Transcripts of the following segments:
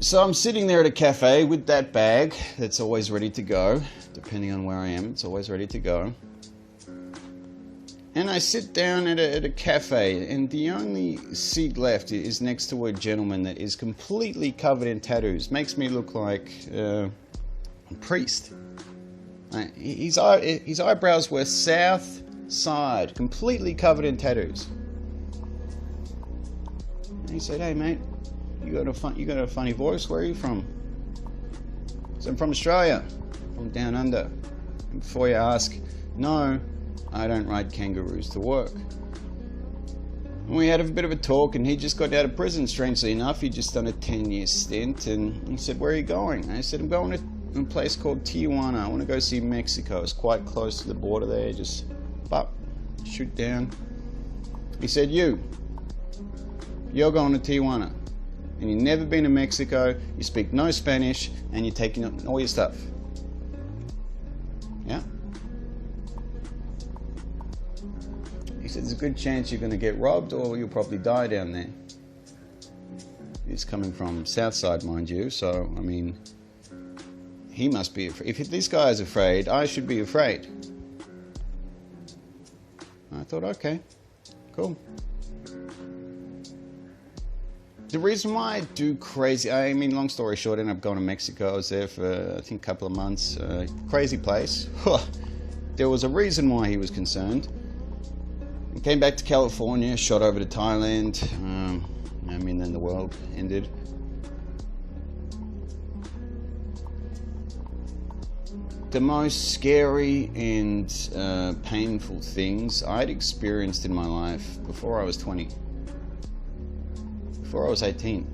So I'm sitting there at a cafe with that bag that's always ready to go. Depending on where I am, it's always ready to go. And I sit down at a cafe, and the only seat left is next to a gentleman that is completely covered in tattoos. Makes me look like a priest. His eyebrows were south side, completely covered in tattoos. And he said, "Hey mate, you got a funny voice. Where are you from?" I said, "I'm from Australia, from down under." And before you ask, no, I don't ride kangaroos to work. And we had a bit of a talk, and he just got out of prison, strangely enough. He'd just done a 10-year stint, and he said, "Where are you going?" And I said, "I'm going to a place called Tijuana. I want to go see Mexico. It's quite close to the border there. Just shoot down." He said, you're going to Tijuana, and you've never been to Mexico, you speak no Spanish, and you're taking all your stuff. Yeah? He said, "There's a good chance you're going to get robbed, or you'll probably die down there." He's coming from Southside, mind you, so, I mean, he must be afraid. If this guy is afraid, I should be afraid. I thought, okay, cool. The reason why I do crazy, I mean, long story short, I ended up going to Mexico. I was there for, I think, a couple of months. Crazy place. There was a reason why he was concerned. I came back to California, shot over to Thailand. Then the world ended. The most scary and painful things I'd experienced in my life before I was 20. Before I was 18.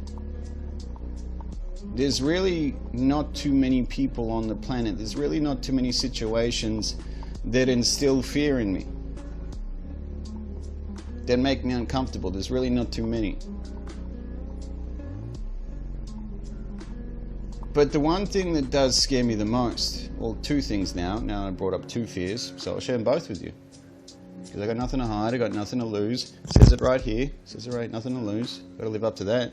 There's really not too many people on the planet. There's really not too many situations that instill fear in me, that make me uncomfortable. There's really not too many. But the one thing that does scare me the most, well, two things now I brought up two fears, so I'll share them both with you. Because I got nothing to hide, I got nothing to lose. It says it right here, it says it right, nothing to lose. Got to live up to that.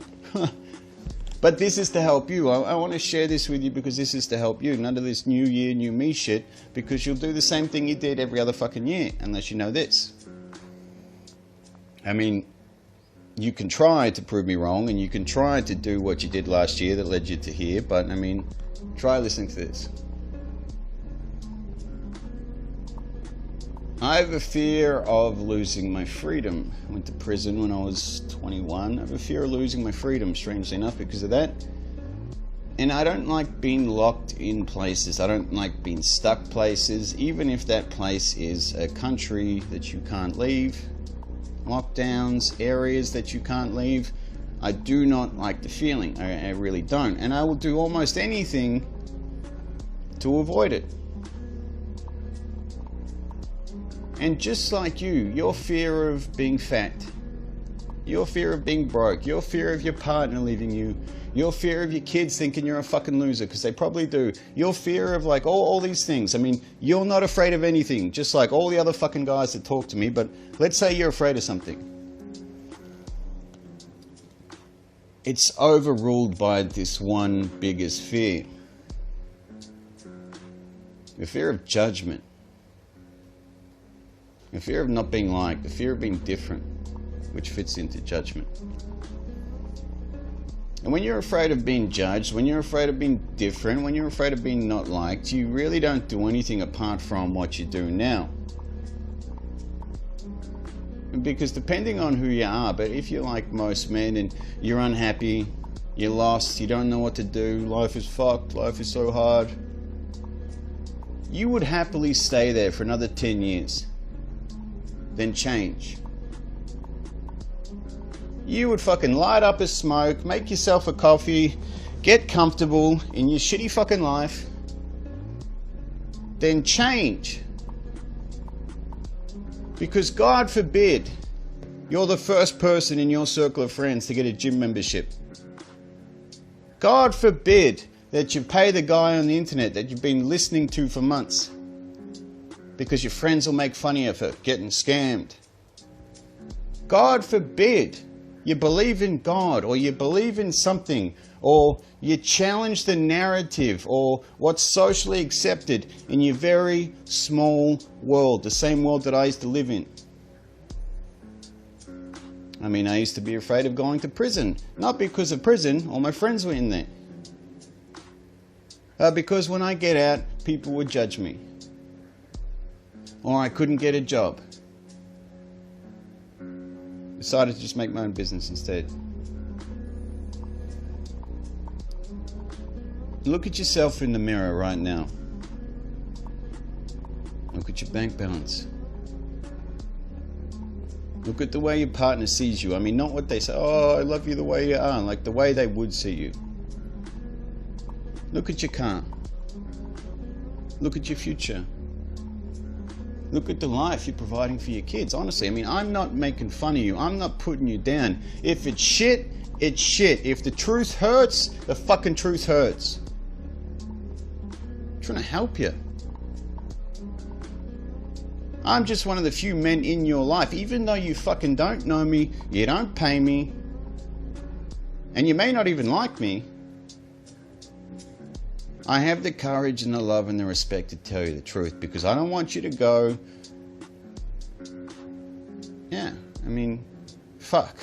But this is to help you. I want to share this with you because this is to help you. None of this new year, new me shit, because you'll do the same thing you did every other fucking year, unless you know this. I mean, you can try to prove me wrong, and you can try to do what you did last year that led you to here, but I mean, try listening to this. I have a fear of losing my freedom. I went to prison when I was 21. I have a fear of losing my freedom, strangely enough, because of that. And I don't like being locked in places. I don't like being stuck places, even if that place is a country that you can't leave. Lockdowns, areas that you can't leave. I do not like the feeling. I really don't. And I will do almost anything to avoid it. And just like you, your fear of being fat, your fear of being broke, your fear of your partner leaving you, your fear of your kids thinking you're a fucking loser, because they probably do, your fear of like all these things. I mean, you're not afraid of anything, just like all the other fucking guys that talk to me, but let's say you're afraid of something. It's overruled by this one biggest fear. The fear of judgment. The fear of not being liked, the fear of being different, which fits into judgment. And when you're afraid of being judged, when you're afraid of being different, when you're afraid of being not liked, you really don't do anything apart from what you do now. Because depending on who you are, but if you're like most men and you're unhappy, you're lost, you don't know what to do, life is fucked, life is so hard, you would happily stay there for another 10 years. Then change. You would fucking light up a smoke, make yourself a coffee, get comfortable in your shitty fucking life, then change. Because God forbid you're the first person in your circle of friends to get a gym membership. God forbid that you pay the guy on the internet that you've been listening to for months, because your friends will make fun of you for getting scammed. God forbid You believe in God, or you believe in something, or you challenge the narrative or what's socially accepted in your very small world, the same world that I used to live in. I mean, I used to be afraid of going to prison. Not because of prison, all my friends were in there. Because when I get out, people would judge me. Or I couldn't get a job. Decided to just make my own business instead. Look at yourself in the mirror right now. Look at your bank balance. Look at the way your partner sees you. I mean, not what they say, oh, I love you the way you are, like the way they would see you. Look at your car. Look at your future. Look at the life you're providing for your kids. Honestly, I mean, I'm not making fun of you. I'm not putting you down. If it's shit, it's shit. If the truth hurts, the fucking truth hurts. I'm trying to help you. I'm just one of the few men in your life. Even though you fucking don't know me, you don't pay me, and you may not even like me, I have the courage and the love and the respect to tell you the truth, because I don't want you to go, yeah, I mean, fuck.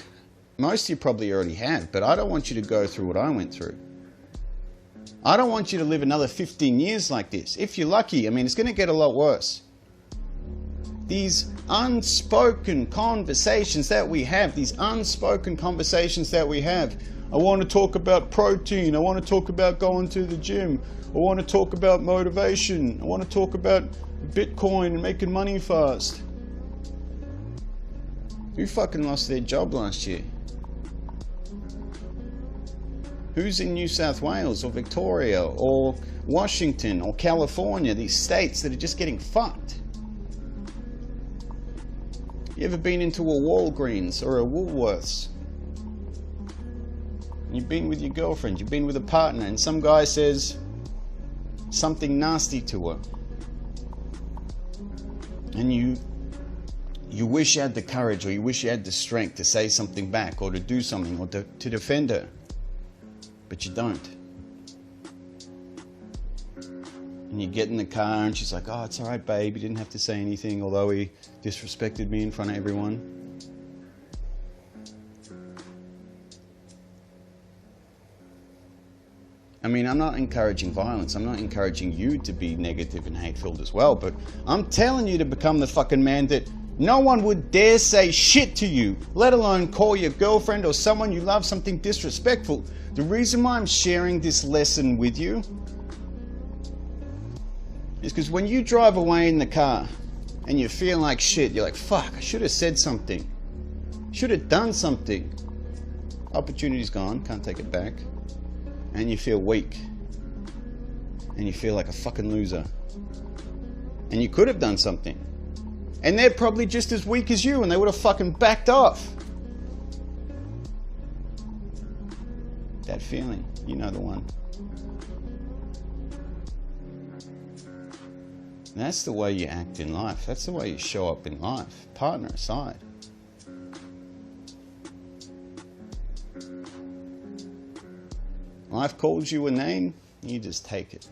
Most of you probably already have, but I don't want you to go through what I went through. I don't want you to live another 15 years like this. If you're lucky, I mean, it's going to get a lot worse. These unspoken conversations that we have, I want to talk about protein. I want to talk about going to the gym. I want to talk about motivation. I want to talk about Bitcoin and making money fast. Who fucking lost their job last year? Who's in New South Wales or Victoria or Washington or California, these states that are just getting fucked? You ever been into a Walgreens or a Woolworths? You've been with your girlfriend, you've been with a partner, and some guy says something nasty to her. And you wish you had the courage, or you wish you had the strength to say something back, or to do something, or to defend her. But you don't. And you get in the car and she's like, oh, it's alright babe, you didn't have to say anything, although he disrespected me in front of everyone. I mean, I'm not encouraging violence. I'm not encouraging you to be negative and hate-filled as well, but I'm telling you to become the fucking man that no one would dare say shit to you, let alone call your girlfriend or someone you love something disrespectful. The reason why I'm sharing this lesson with you is because when you drive away in the car and you feel like shit, you're like, fuck, I should have said something. Should have done something. Opportunity's gone, can't take it back. And you feel weak. And you feel like a fucking loser. And you could have done something. And they're probably just as weak as you, and they would have fucking backed off. That feeling, you know the one. And that's the way you act in life. That's the way you show up in life, partner aside. Life calls you a name, you just take it.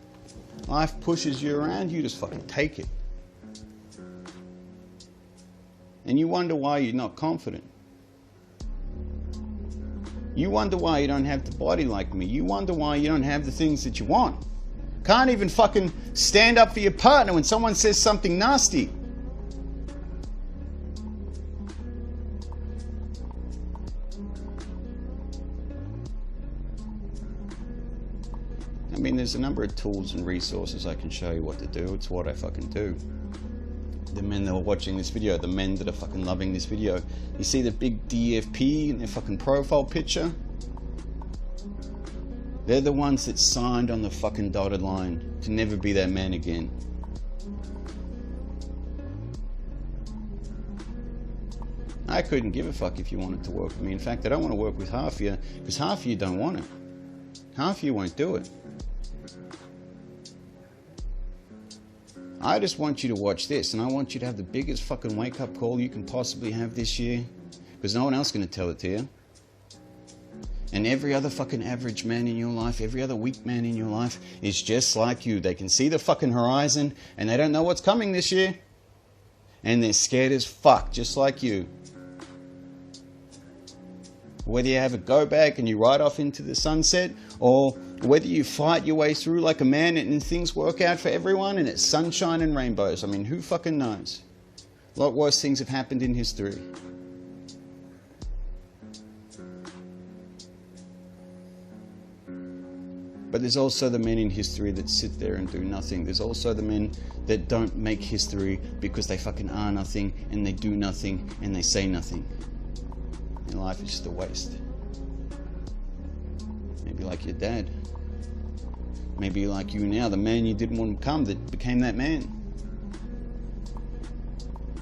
Life pushes you around, you just fucking take it. And you wonder why you're not confident. You wonder why you don't have the body like me. You wonder why you don't have the things that you want. Can't even fucking stand up for your partner when someone says something nasty. I mean, there's a number of tools and resources I can show you what to do. It's what I fucking do. The men that are watching this video, the men that are fucking loving this video, you see the big DFP in their fucking profile picture? They're the ones that signed on the fucking dotted line to never be that man again. I couldn't give a fuck if you wanted to work with me. In fact, I don't want to work with half of you, because half of you don't want it. Half of you won't do it. I just want you to watch this, and I want you to have the biggest fucking wake-up call you can possibly have this year, because no one else is going to tell it to you. And every other fucking average man in your life, every other weak man in your life is just like you. They can see the fucking horizon and they don't know what's coming this year. And they're scared as fuck, just like you. Whether you have a go back and you ride off into the sunset, or whether you fight your way through like a man and things work out for everyone and it's sunshine and rainbows. I mean, who fucking knows? A lot worse things have happened in history. But there's also the men in history that sit there and do nothing. There's also the men that don't make history because they fucking are nothing and they do nothing and they say nothing. And life is just a waste. Maybe like your dad. Maybe like you now, the man you didn't want to become that became that man.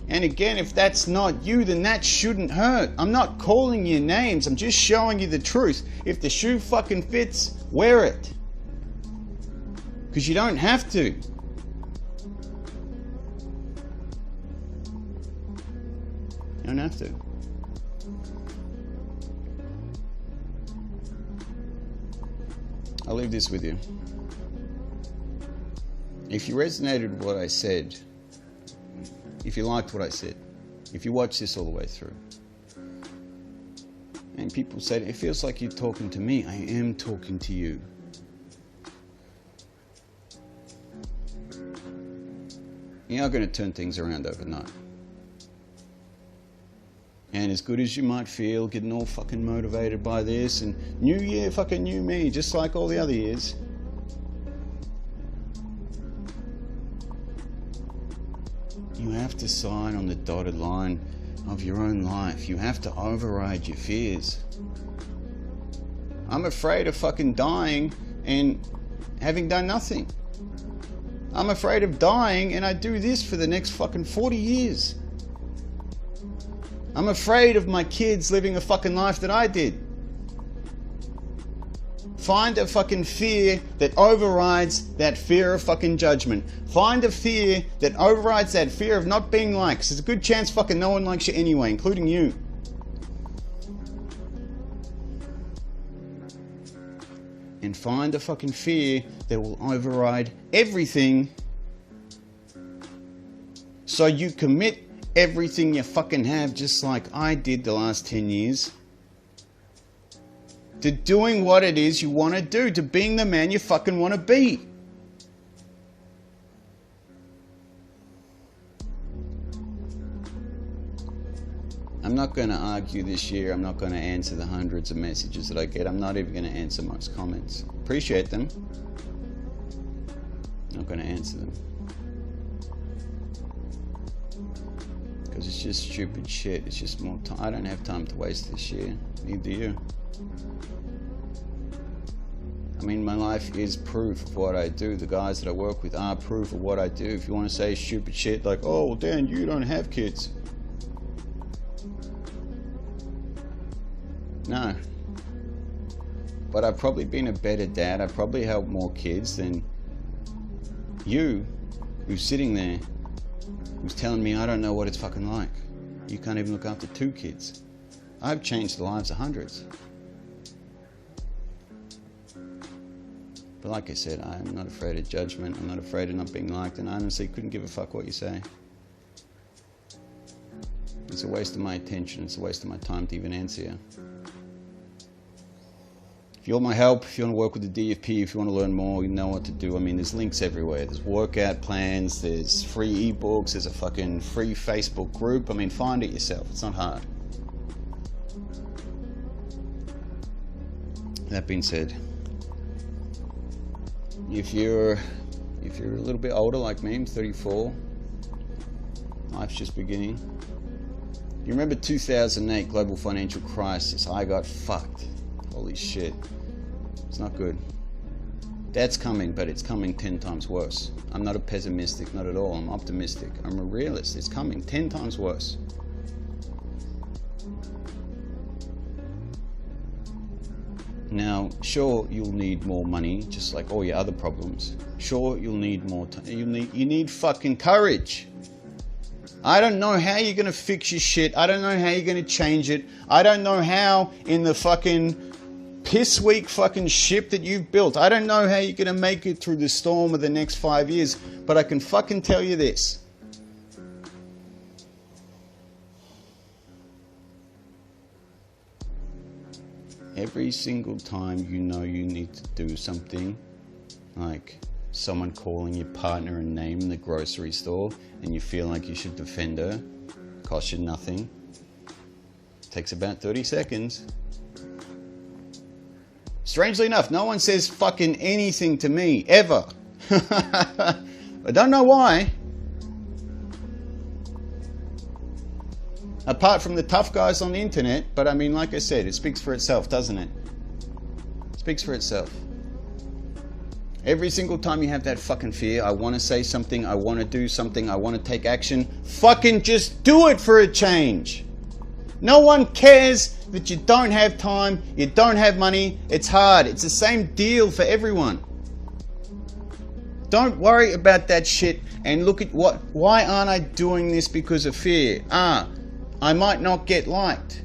And again, if that's not you, then that shouldn't hurt. I'm not calling you names. I'm just showing you the truth. If the shoe fucking fits, wear it. Because you don't have to. You don't have to. I'll leave this with you. If you resonated with what I said, if you liked what I said, if you watched this all the way through, and people said, it feels like you're talking to me, I am talking to you. You're not going to turn things around overnight. And as good as you might feel, getting all fucking motivated by this, and new year, fucking new me, just like all the other years, you have to sign on the dotted line of your own life. You have to override your fears. I'm afraid of fucking dying and having done nothing. I'm afraid of dying and I do this for the next fucking 40 years. I'm afraid of my kids living a fucking life that I did. Find a fucking fear that overrides that fear of fucking judgment. Find a fear that overrides that fear of not being liked. 'Cause there's a good chance fucking no one likes you anyway, including you. And find a fucking fear that will override everything, so you commit everything you fucking have, just like I did the last 10 years, to doing what it is you want to do, to being the man you fucking want to be. I'm not going to argue this year. I'm not going to answer the hundreds of messages that I get. I'm not even going to answer most comments. Appreciate them. Not going to answer them. Because it's just stupid shit. It's just more time. I don't have time to waste this year. Neither do you. I mean, my life is proof of what I do. The guys that I work with are proof of what I do. If you want to say stupid shit like, oh, well, Dan, you don't have kids. No. But I've probably been a better dad. I've probably helped more kids than you, who's sitting there, who's telling me I don't know what it's fucking like. You can't even look after 2 kids. I've changed the lives of hundreds. But like I said, I'm not afraid of judgment. I'm not afraid of not being liked. And I honestly couldn't give a fuck what you say. It's a waste of my attention. It's a waste of my time to even answer you. If you want my help, if you want to work with the DFP, if you want to learn more, you know what to do. I mean, there's links everywhere. There's workout plans, there's free ebooks, there's a fucking free Facebook group. I mean, find it yourself. It's not hard. That being said, if you're a little bit older like me, I'm 34, life's just beginning. You remember 2008 global financial crisis? I got fucked. Holy shit. It's not good. That's coming, but it's coming 10 times worse. I'm not a pessimistic, not at all. I'm optimistic. I'm a realist. It's coming 10 times worse. Now, sure, you'll need more money, just like all your other problems. Sure, you'll need more time. You need fucking courage. I don't know how you're going to fix your shit. I don't know how you're going to change it. I don't know how in the fucking piss weak fucking ship that you've built. I don't know how you're going to make it through the storm of the next 5 years, but I can fucking tell you this. Every single time you know you need to do something, like someone calling your partner a name in the grocery store and you feel like you should defend her, costs you nothing, takes about 30 seconds. Strangely enough, no one says fucking anything to me, ever. I don't know why. Apart from the tough guys on the internet, but I mean, like I said, it speaks for itself, doesn't it? It speaks for itself. Every single time you have that fucking fear, I want to say something, I want to do something, I want to take action, fucking just do it for a change. No one cares that you don't have time, you don't have money, it's hard. It's the same deal for everyone. Don't worry about that shit and look at why aren't I doing this because of fear? I might not get liked.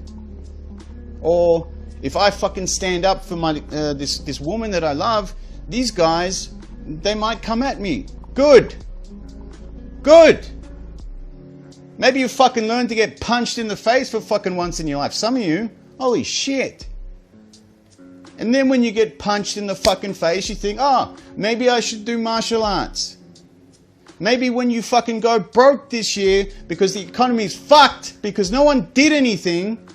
Or if I fucking stand up for my this woman that I love, these guys, they might come at me. Good. Maybe you fucking learn to get punched in the face for fucking once in your life. Some of you, holy shit. And then when you get punched in the fucking face, you think, maybe I should do martial arts. Maybe when you fucking go broke this year because the economy's fucked because no one did anything,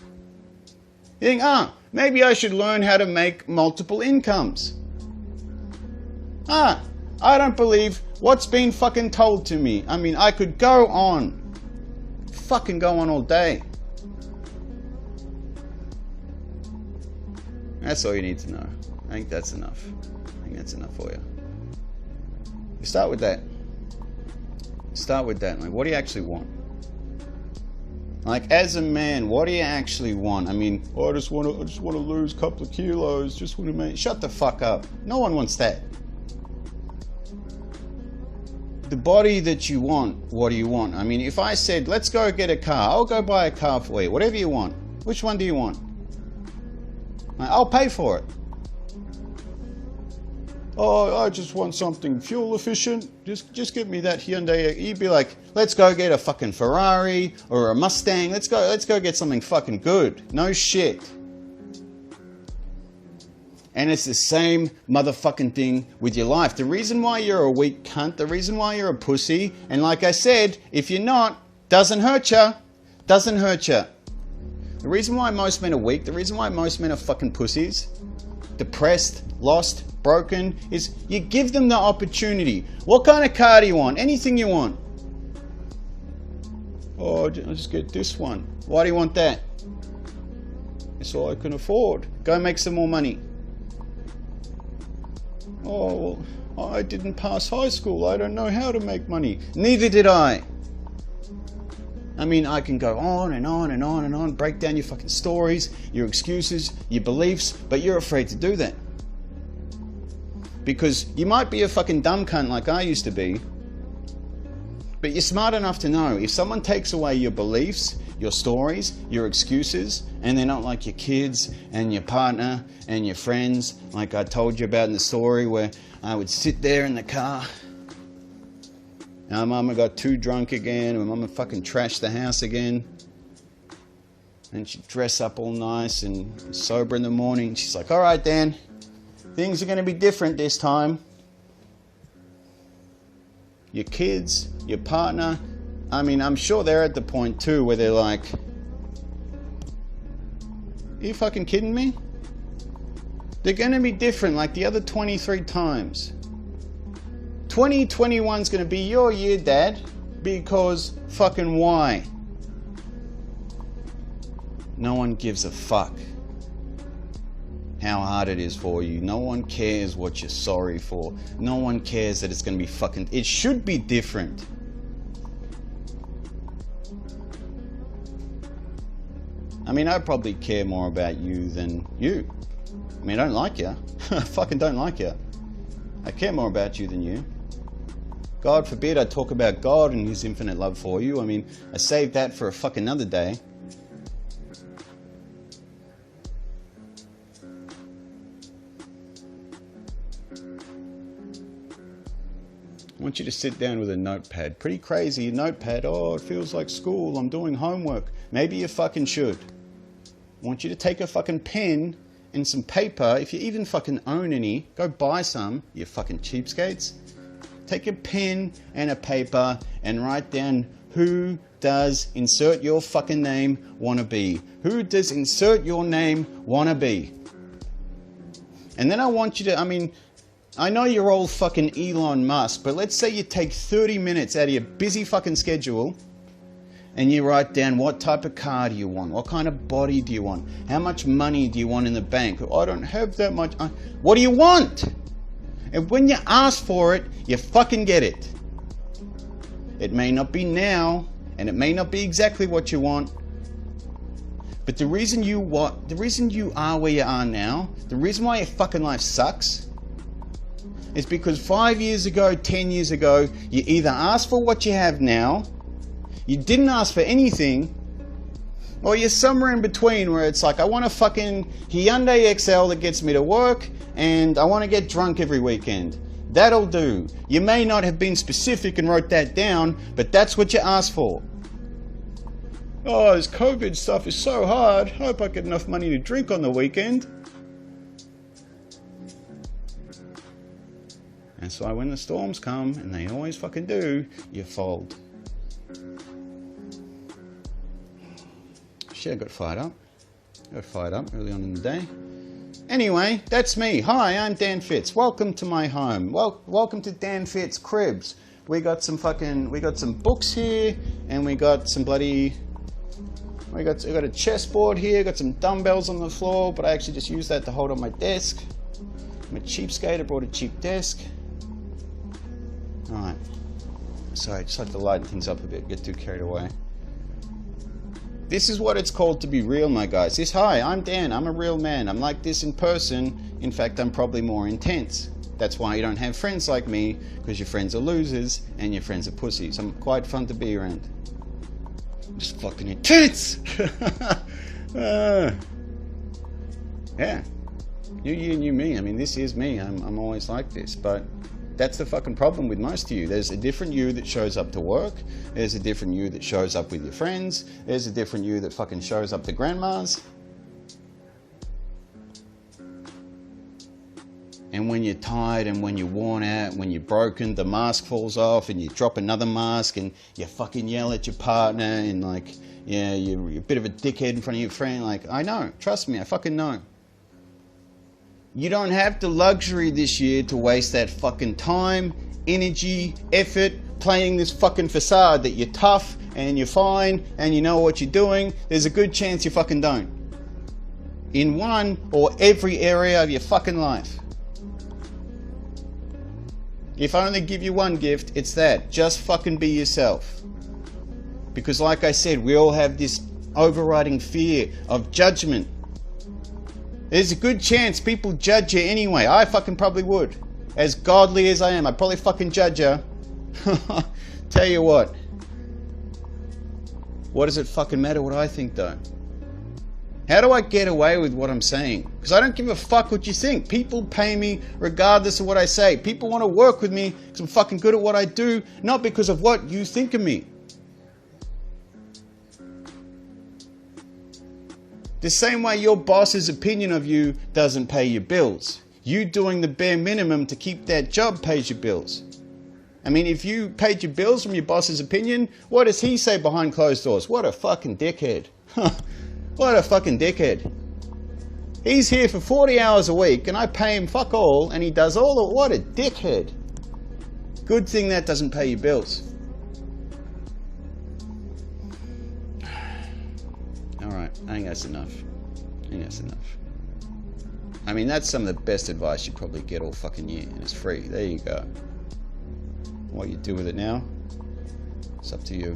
you think, maybe I should learn how to make multiple incomes. I don't believe what's been fucking told to me. I mean, I could go on. Fucking go on all day. That's all you need to know. I think that's enough. I think that's enough for you. You start with that. Like, what do you actually want? Like, as a man, what do you actually want? I mean, I just want to lose a couple of kilos. Just want to make. Shut the fuck up. No one wants that. The body that you want. What do you want? I mean, if I said, let's go get a car, I'll go buy a car for you. Whatever you want. Which one do you want? I'll pay for it. Oh, I just want something fuel efficient. Just give me that Hyundai. You'd be like, let's go get a fucking Ferrari or a Mustang. Let's go get something fucking good. No shit. And it's the same motherfucking thing with your life. The reason why you're a weak cunt, the reason why you're a pussy, and like I said, if you're not, doesn't hurt ya. Doesn't hurt ya. The reason why most men are weak, the reason why most men are fucking pussies, depressed, lost, broken, is you give them the opportunity. What kind of car do you want? Anything you want. Oh, I'll just get this one. Why do you want that? It's all I can afford. Go make some more money. Oh, well, I didn't pass high school. I don't know how to make money. Neither did I. I mean, I can go on and on and on and on, break down your fucking stories, your excuses, your beliefs, but you're afraid to do that. Because you might be a fucking dumb cunt like I used to be, but you're smart enough to know if someone takes away your beliefs, your stories, your excuses, and they're not like your kids and your partner and your friends, like I told you about in the story where I would sit there in the car. My mama got too drunk again. My mama fucking trashed the house again. And she'd dress up all nice and sober in the morning. She's like, all right, Dan, things are going to be different this time. Your kids, your partner, I mean, I'm sure they're at the point too where they're like, are you fucking kidding me? They're going to be different like the other 23 times. 2021's going to be your year, Dad, because fucking why? No one gives a fuck how hard it is for you. No one cares what you're sorry for. No one cares that it's going to be fucking... It should be different. I mean, I probably care more about you than you. I mean, I don't like you. I fucking don't like you. I care more about you than you. God forbid I talk about God and His infinite love for you. I mean, I saved that for a fucking another day. want you to sit down with a notepad. Pretty crazy, a notepad. Oh, it feels like school. I'm doing homework. Maybe you fucking should. I want you to take a fucking pen and some paper. If you even fucking own any, go buy some, you fucking cheapskates. Take a pen and a paper and write down who does insert your fucking name wanna be. Who does insert your name wanna be? And then I want you to, I mean, I know you're all fucking Elon Musk, but let's say you take 30 minutes out of your busy fucking schedule and you write down what type of car do you want, what kind of body do you want, how much money do you want in the bank. I don't have that much. What do you want? And when you ask for it, you fucking get it. It may not be now, and it may not be exactly what you want, but the reason you are where you are now, the reason why your fucking life sucks, is because 5 years ago, 10 years ago, you either asked for what you have now, you didn't ask for anything, or you're somewhere in between where it's like, I want a fucking Hyundai XL that gets me to work, and I want to get drunk every weekend. That'll do. You may not have been specific and wrote that down, but that's what you asked for. Oh, this COVID stuff is so hard. I hope I get enough money to drink on the weekend. That's why when the storms come, and they always fucking do, you fold. Shit, I got fired up. Early on in the day. Anyway, that's me. Hi, I'm Dan Fitz. Welcome to my home. Welcome to Dan Fitz Cribs. We got some books here, and we got some bloody... We got a chessboard here, got some dumbbells on the floor, but I actually just used that to hold on my desk. I'm a cheapskate, I brought a cheap desk. Alright. Sorry, I just like to lighten things up a bit, get too carried away. This is what it's called to be real, my guys. Hi, I'm Dan, I'm a real man. I'm like this in person. In fact, I'm probably more intense. That's why you don't have friends like me, because your friends are losers and your friends are pussies. I'm quite fun to be around. I'm just fucking intense! Yeah. New year, new me. I mean, this is me. I'm always like this, but that's the fucking problem with most of you. There's a different you that shows up to work. There's a different you that shows up with your friends. There's a different you that fucking shows up to grandma's. And when you're tired and when you're worn out, when you're broken, the mask falls off and you drop another mask and you fucking yell at your partner and like, yeah, you're a bit of a dickhead in front of your friend. Like, I know. Trust me, I fucking know. You don't have the luxury this year to waste that fucking time, energy, effort playing this fucking facade that you're tough and you're fine and you know what you're doing. There's a good chance you fucking don't. In one or every area of your fucking life. If I only give you one gift, it's that. Just fucking be yourself. Because like I said, we all have this overriding fear of judgment. There's a good chance people judge you anyway. I fucking probably would. As godly as I am, I'd probably fucking judge you. Tell you what. What does it fucking matter what I think though? How do I get away with what I'm saying? Because I don't give a fuck what you think. People pay me regardless of what I say. People want to work with me because I'm fucking good at what I do, not because of what you think of me. The same way your boss's opinion of you doesn't pay your bills. You doing the bare minimum to keep that job pays your bills. I mean, if you paid your bills from your boss's opinion, what does he say behind closed doors? What a fucking dickhead. What a fucking dickhead. He's here for 40 hours a week and I pay him fuck all and he does all the... What a dickhead. Good thing that doesn't pay your bills. Alright, I think that's enough. I mean, that's some of the best advice you probably get all fucking year and it's free. There you go. What you do with it now, it's up to you.